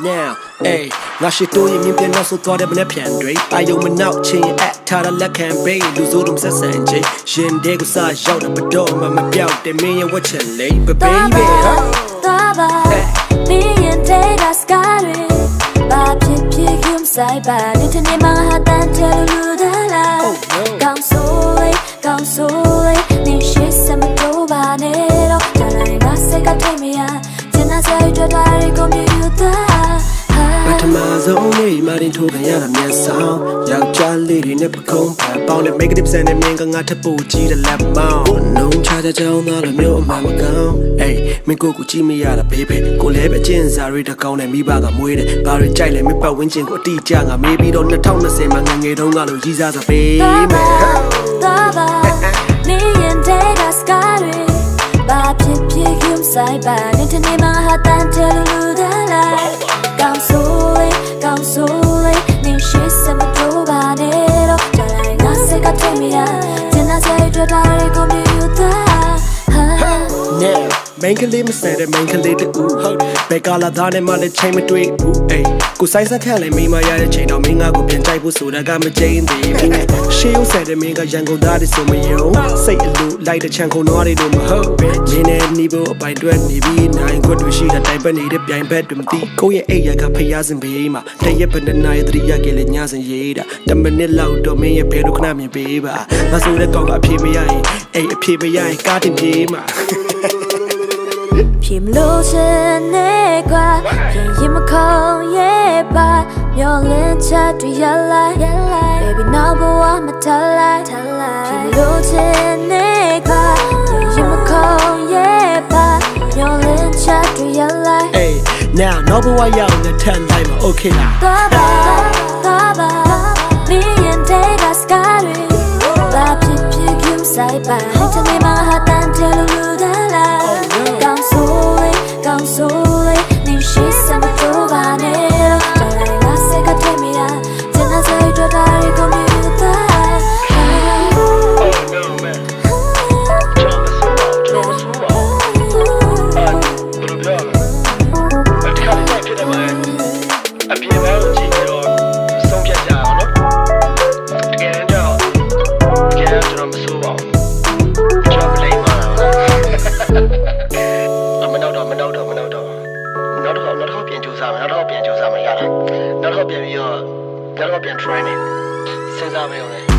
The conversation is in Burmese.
Now, ayy, ငါရှိတိုးရင်မြင်ပြနောက်ဆိုသွားတဲ့မနေ့ပြန်တွေအာယုံမနောက်ချင်းအထားတဲ့လက်ခံပေးလူစိုးတုံဆက်ဆန်ချင်းရင်တဲ့ကစားရောက်တဲ့ဘတော်မှမပြောက်တဲ့မင်းရဲ့ဝတ်ချက်လေး baby သွားပါမင်းရဲ့တဲ့ကစကားတွေဘာဖြစ်ဖြစ်ခုမဆိုင်ပါနေတနေ့မှဟာတန်တယ်လူဒါလာကောင်းဆိုးနေရှိစမတော့ပါနဲ့တော့ဒါလည်းငါစိတ်ကထိတ်မရကျန်တဲ့စိတ်တွေကိုမြည်တာပထမဆုံးနေ့မှတင်ထိုးခံရတာမျက်ဆောင်ယောက်ျားလေးတွေနဲ့ပကုံးပါပေါင်းတဲ့ make it ဆန်တဲ့မြင်ကငါထပ်ပို့ကြည့်တဲ့လက်မောင်းနှုံချချောင်းသားလိုမျိုးအမှမကောင်းအေးမင်းကိုကြည့်မရတာဘေးဘေးကိုလည်းပဲကျင်းစာရီတကောင်းနဲ့မိဘကမွေးတယ်ဘာတွေကြိုက်လဲမပတ်ဝင်းချင်းကိုအတိအကျငါမေးပြီးတော့2020မှာငငယ်တုန်းကလိုကြီးစားစပေးမယ်သွားပါမင်းရဲ့တဲ့ကစကားတွေဘာဖြစ်ဖြစ်ခုမဆိုင်ပါနေတနေ့မှဟာတန်တယ်လူဒါလာကောင်းဆိုးနေရှိစမတော့ပါနဲ့တော့ဒါလည်းငါစိတ်ကထိတ်မရကျန်တဲ့စိတ်တွေကိုမြည်တာYeah, main kali masada main kali de uဟုတ်တယ်ဘယ်ကလာသားနဲ့မှလည်းချိန်မတွေ့ဘူးအေးကိုစိုက်စက်ခန့်လဲမိမရတဲ့ချိန်တော့မင်းငါကိုပြန်ကြိုက်ဖို့ဆိုတာကမကျင်းသေးဘူးရှေးဦးဆယ်တဲ့မင်းကရန်ကုန်သားတွေဆိုမယုံစိတ်အလိုလိုက်တဲ့ချန်ခုံနွားတွေလို့မဟုတ်မင်းနဲ့နီးဖို့အပိုင်တွက်နေပြီးနိုင်ခွက်တွေရှိတဲ့တိုင်ပတ်နေတဲ့ပြိုင်ဘက်တွေမသိကိုယ့်ရဲ့အိမ်ရကဖျားစင်ဘေးမှာတရက်ဘယ်နှစ်နာရီသတိရခဲ့လေညစဉ်ရေးတာ10မိနစ်လောက်တော့မင်းရဲ့ဘဲတို့ခဏမြင်ပေးပါငါဆိုတဲ့ကောင်ကအဖြေမရရင်အိမ်အဖြေမရရင်ကားတင်ပြေးမှာဖြစ်မလို့ချင်နေကွာရင်ရင်မခေါ်ရဲ့ပါမျောလင်းချက်တွေရလိုက် baby now ဘဝမထလိုက်ဖြစ်မလို့ချင်နေကွာရင်ရင်မခေါ်ရဲ့ပါမျောလင်းချက်တွေရလိုက် hey now နောက်ဘဝရောက်တဲ့10တိုင်းမှာ okay လားသွားပါမင်းရဲ့တဲ့ကစကားတွေဘာဖြစ်ဖြစ်ခုမဆိုင်ပါတနေ့မှဟာတန်တယ်လူဒါလာကောင်းဆိုးနေရှိစမတော့ပါနဲ့တော့ဒါလည်းငါစိတ်ကထိတ်မရကျန်တဲ့စိတ်တွေကိုမြည်တာနောက်တော့ပြန် try နေစဉ်းစားပေးအောင်လေ